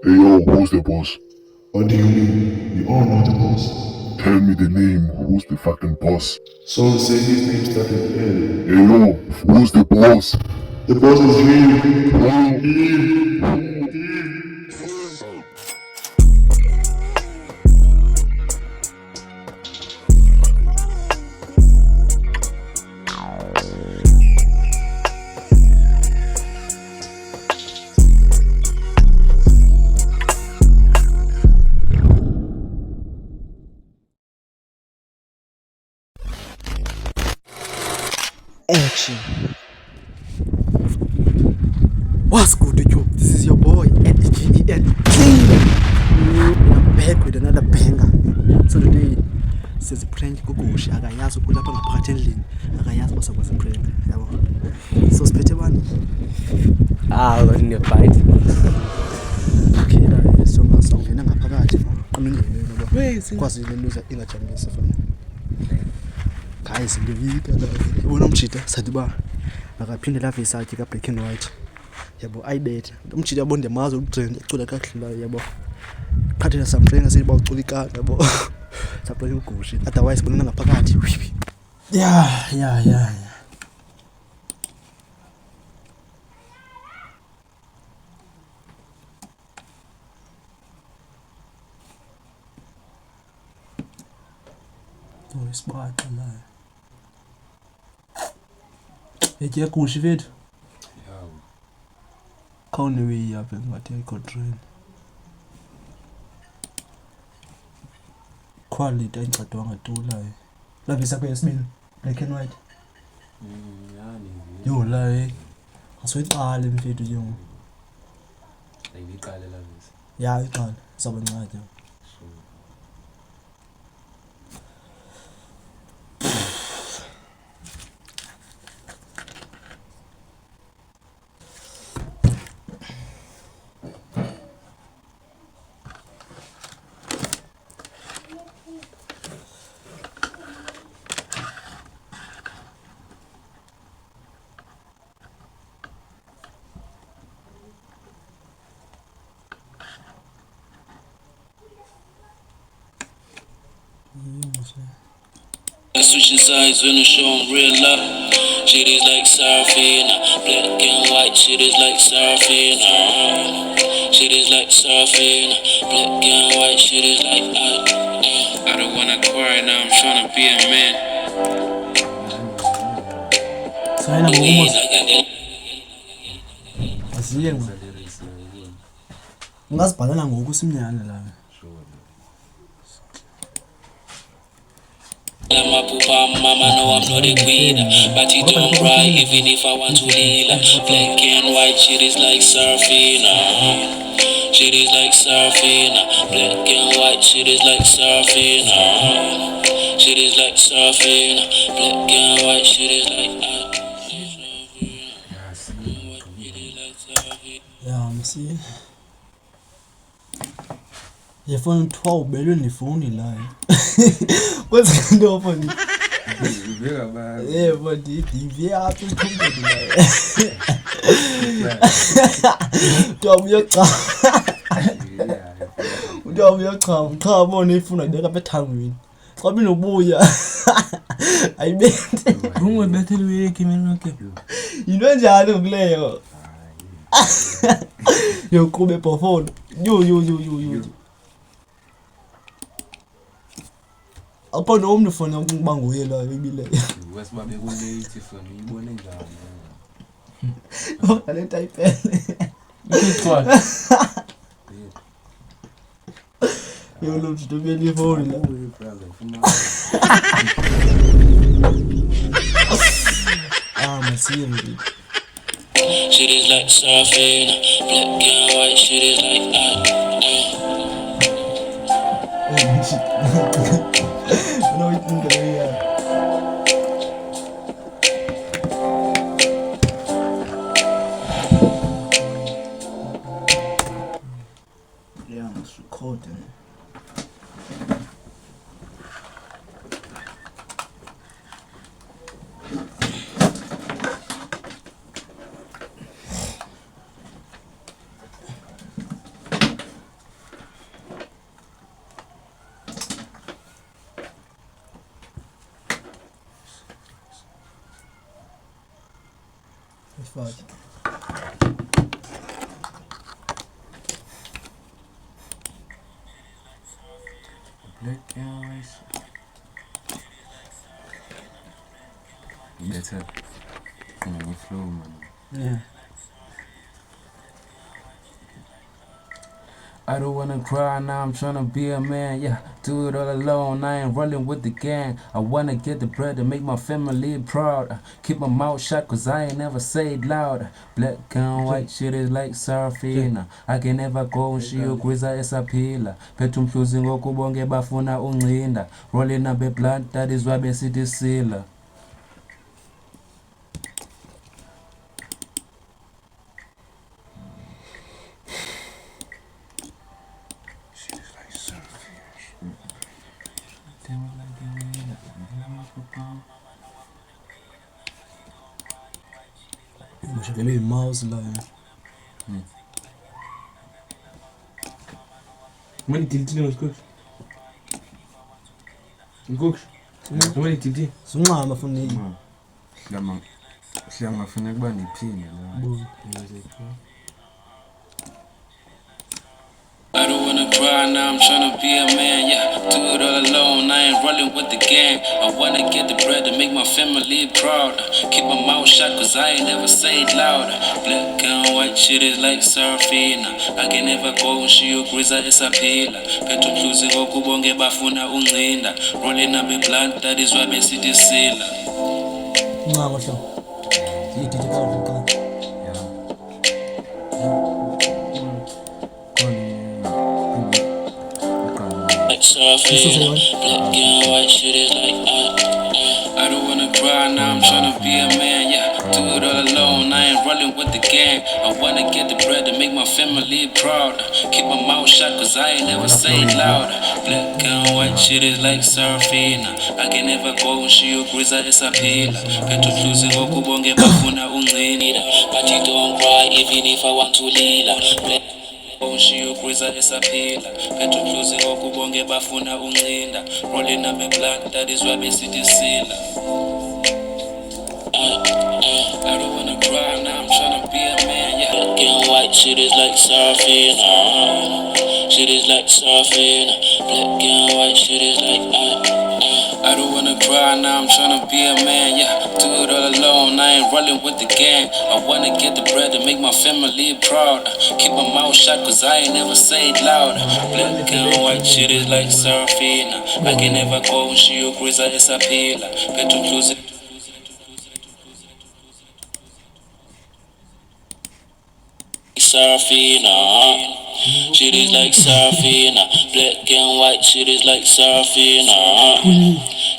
Hey yo, who's the boss? What do you mean? You are not the boss. Tell me the name, who's the fucking boss? Someone say his name started with L. Hey yo, who's the boss? The boss is him. Action. What's good with you? This is your boy NGEN King. I'm back with another banger. So today sizi prank kukushi akayazi ukulapha ngaphakathi endlini akayazi basakwazi prank yabo. So siphethe bani? Ngebite. Okay la so masawungena ngaphakathi qiningene ngoba kwazi le loser ingajambisa fana. Guys ngiyika la ubona umjida sathi ba akaphinde lave isakhe ka black and white yabo ayibethe umjida yabo ndiyamazi ukutrend ecula kakuhle la yabo qhathela samfrenga siba ucula ikaka yabo sapele ugushi otherwise bonana ngaphakathi yeah isibata la ejye kushi vethu khawune way yapha ngathi ayikho train quality ayicadwanga tulayo lavisa kwesibini black and white yo la asoyiqala mfethu yo Ayiqale la visa. ya iqala sabancane Switching sides when I show 'em real love. Shit is like surfing, black and white. Shit is like surfing, shit is like surfing, black and white. Shit is like I don't wanna cry now. I'm tryna be a man. sayina ngokumosa Like asiye ungazibhalana ngoku simnyane la I'm a poopa, mama know I'm not a queen, but it don't cry even if I want to leave. Black and white, shit is like surfing, shit is like surfing, black and white, shit is like surfing, shit is like surfing, black and white, shit is like ya msi yefoni uthiwa ubelwe nefoni la kwenza into phone Iveka ba. but divye apha ikhompyutha la uthiwa ubona ifuna ibeka apha ethangweni xa binobuya ayibethe Rungu bethele weke mina ke. yinto enjalo kuleyo yoqhube bhofolo yo apho nomntu fona ukuba nguye la ibileyo Wesibabe ku late from ibone njani. ngale typele Ikithwa. yo lo mntu beli phone la Uwe brother fuma. masiyeni shit is like surfing, black and white, shit is like no itinga ya I'm recording. Fuck. Black and white. Better. From flow, man. Yeah. I don't wanna cry now, I'm tryna be a man, yeah. Do it all alone, I ain't rolling with the gang. I wanna get the bread and make my family proud. Keep my mouth shut cause I ain't never say it loud. Black and white shit is like surfing. I can never go and shiyogwiza esaphila. Phethe umhluzi ngokubonke bafuna uncinda. Rolling up a blunt, that is why besithi sila. Ngishekele i-mouse la. Mani tiltile ngosikhoshi. Ngokho. Mani tiltile. Sunqama mfuni. Hlanga ngafuna kuba niphine la. I don't wanna cry now, I'm tryna be a man, yeah. Do it all alone, I ain't rolling with the gang. I wanna get the bread and make my family proud. Keep my mouth shut cause I ain't never say it loud. Black and white shit is like surfing. I can never go and shiyogwiza esaphila. Phethe umhluzi ngokubonke bafuna uncinda. Rolling up a blunt, that is why besithi sila. Unqama hlo. Yididi ka. Surfing, black and white shit is like I don't wanna cry now, I'm tryna be a man, yeah. Do it all alone, I ain't rolling with the gang. I wanna get the bread and make my family proud. Keep my mouth shut cause I ain't never say it loud. Black and white shit is like surfing. I can never go and shiyogwiza esaphila. Phethe umhluzi ngokubonke bafuna uncinda. But you don't cry even if I want to leela. Shiyogwiza esaphila. Phethe umhluzi ngokubonke bafuna uncinda. Rolling up a blunt, that is why besithi sila. I don't wanna cry now, I'm tryna be a man, yeah. Black and white shit is like surfing. Shit is like surfing. Black and white shit is like I don't wanna cry now, I'm tryna be a man, yeah. Do it all alone, I ain't rolling with the gang. I wanna get the bread and make my family proud. Keep my mouth shut cause I ain't never say it loud. Black and white shit is like surfing. I can never go and shiyogwiza esaphila. Phethe umhluzi surfing, shit is like surfing, black and white shit is like surfing,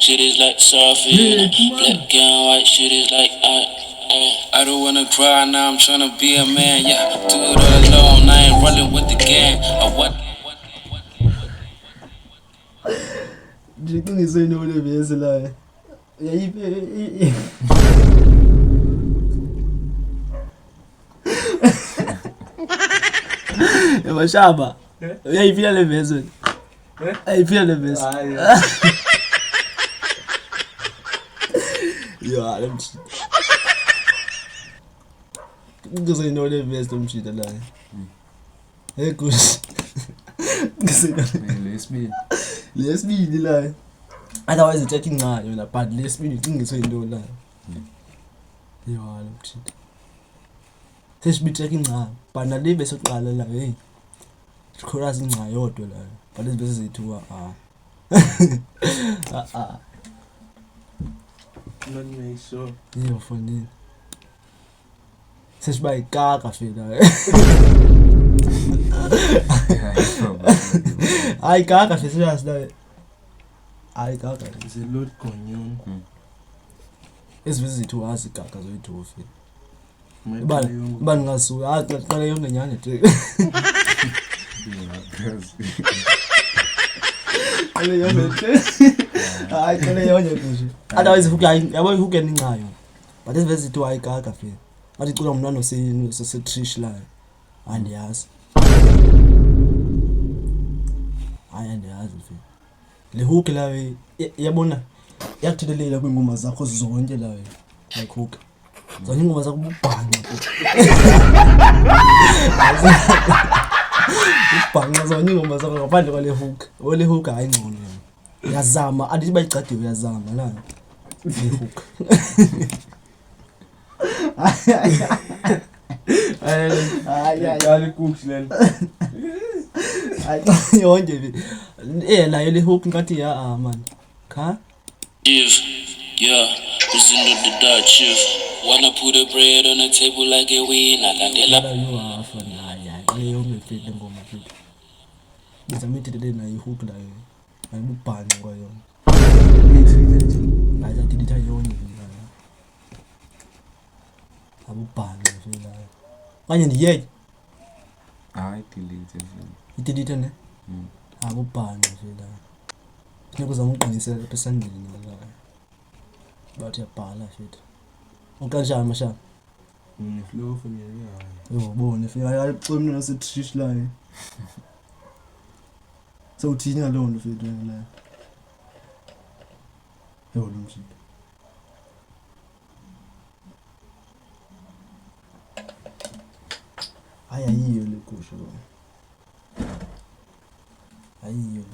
shit is like surfing, black and white shit is like I don't wanna cry now, I'm tryna be a man, yeah. Do it all alone, I ain't rolling with the gang. I want Ngiqinise inole bese la. Yayipe. Mashaba. Uyayiphila le verse wena. Ayiphila le verse. Yo, alemshita. Ngizayino le verse lomshita la. Hey kush. Lesbian. Lesibili la. Otherwise checking ngayo la, but lesibili ngizwe into la. Yo, alemshita. Sesibi checking ngayo. But nale bese uqala la, hey. Chorus ingca yodwa la. But lezi bese zethu Not me so. Yo funny. Sesiba ikaka fela. Ay kaka serious la. Ay kaka. It's a load conyon. Ezi zethu azikaka zoyithu fela. Ibani ngasuka qala yonke nyane nje. Ale yonke nje. Hayi qala yonke nje. Otherwise yabo hook enincayo. But ezi zethu ayikaka fela. Bathi cula umntwana se Trish la. Andiyazi. Andiyazi fela. Le hook la yabona yakuthelele kwingoma zakho zonke la. Like hook. Zonke ingoma zakho ubhanqa. Ubhanqa zonke ingoma zakho ngaphandle kwale hook. Ole hook hayi ngcono. Uyazama, andithi bayicade uyazama la. Le hook. Ay cooks lena. Hayi yonke nayo le hook ngathi ya man. Cha? Chief, yeah, Uzindo the Dutch chief. Wanna put the bread on the table like a winner. Landela. La yo afana hayi leyo ngifile ngoma futhi. Ngizamithele lena ihook la yo. Ayibubhanqa kwa yona. Hayi adilitha yonke la. Abubhanqa fela. Manje ndiye. Hayi delete Idelete ne? Abubhanqa fela. Funeka uzama uqinisa lapha esandleni la. Bathi yabhala futhi. Ukanjani mashaka? Flow for me. Yo bone fika ayicimna nase trish la. So uthini ngalo nto futhi la. Yo lo mshini. Ayiyo le kusho. Ayiyo.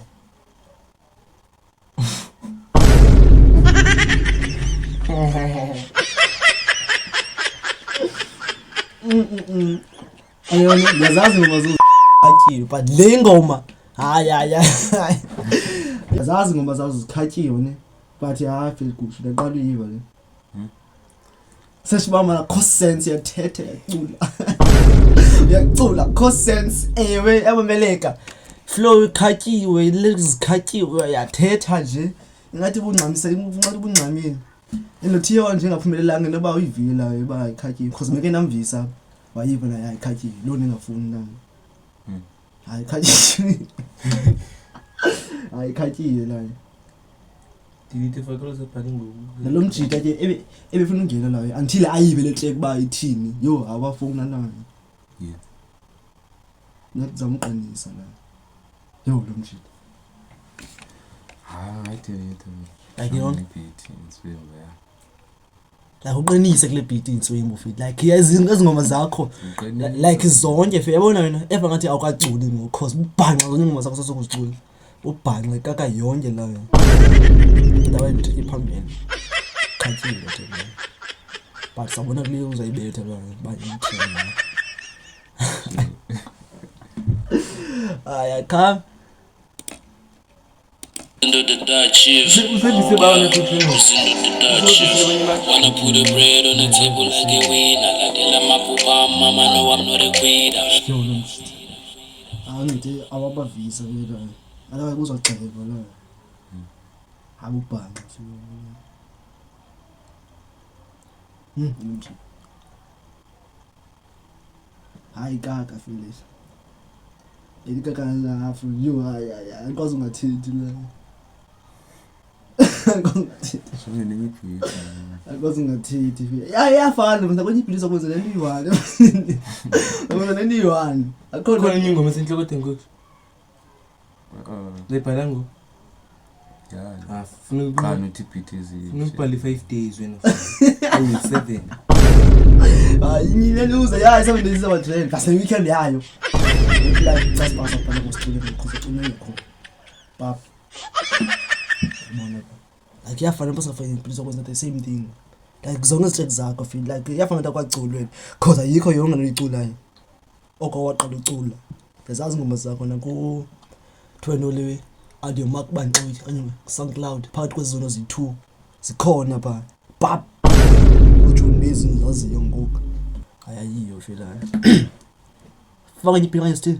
Ayona yazazi ngoma zokhathiwe but le ngoma hayi yazazi ngoma zazo zikhathiwe ne but ya feel good laqala uyiva le sesibamba la cost sense yathethe yacula cost sense ewe abameleka flow ikhathiwe lezikhathiwe yathetha nje ngathi bunqamile enothiyo nje ngaphumelelanga noba uyivila eba ikhathiwe because meke namvisa wayiva la ikhathiwe lo ningafuni la hayi ikhathiwe hayi ikhathiwe la delete fakelo zebhani ngoku. lo mjita ke ebefuna ungena la until ayibe le track ba ithini yo abafuna la Yeah. ngizama uqinisa la yo lo mjita Hayi delete. like yona Beat it's real there. like uqinise kule beat inswimbo fit like yazinto ezingoma zakho like zonke fe yabona wena eva ngathi awukaculi ngokhosi ubhanqa zonke ingoma zakho sokuzicula ubhanqa kaka yonke la ndawo endithi phambili khathiwe thina but sabona kule uzayibetha la ba intreme ay come Uzindo the Dutch chief. Usendise bawana kuthini. Uzindo the Dutch chief. Wanna put the bread on the table like a winner. Landela mapupa, mama know I'm not a quitter. yo lo mjita angithi awabavisa vela ala kuzoceba la abubhanqa mjita hayi kaka Phyllis elikaka la afu yo hayi akwazi ungathethi la Shome nenye beat. akwazi ungathethi yafana mna kwenye ibhilisa kwenza le ndiwane kwenza le ndiwane Khona akho enye ingoma senhloko dengoku. Lebhala ngo. Yeah. Funa Khana uthi beat funa is. ukubhala 5 days wena. Awu 7. hayi nyile luza yayi 7 days aba train kase weekend yayo like just pass up na studio because unekho pap mona like yafana bese fayini ibhilisa kwenza the same thing like zonke izitracks zakho feel like yafana into kwaculweni because ayikho yonke noyiculayo oko waqala ucula ngezazi ingoma zakho naku Twenole audio mark banqoyi kanye SoundCloud phakathi kwezono zi2 zikhona ba pap ujuni bezinto zaziyo ngoku ayayiyo fela faka ngiphinga still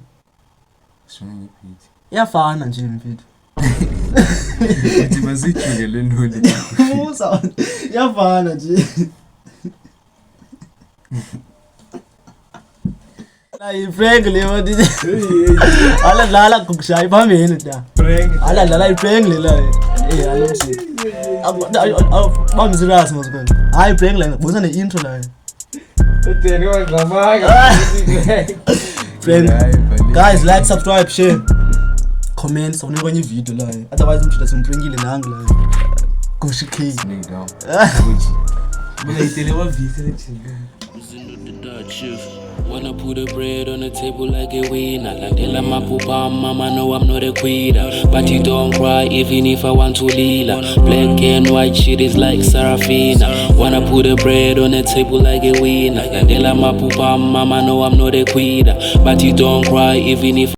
Shome nenye beat. yafana nje mfethu Uthi masijule le ntoni. uza yafana nje la Frank leyo DJ ala dlala kukushayi phambili da ala dlala iPrank le la alomsi bamzirasi mozikona hayi iPrank la bosa ne intro la Uteni wangamaga. friend guys like subscribe share comment sabona kwenye video la otherwise umshida simphingile nangu la kushiki Kneel down. Wanna put the bread on the table like a winner. Like the lama pupa, mama know I'm not a quitter. But you don't cry even if I want to lila. Black and white shit is like Sarafina. Wanna put the bread on the table like a winner. Like the lama pupa, mama know I'm not a quitter. But you don't cry even if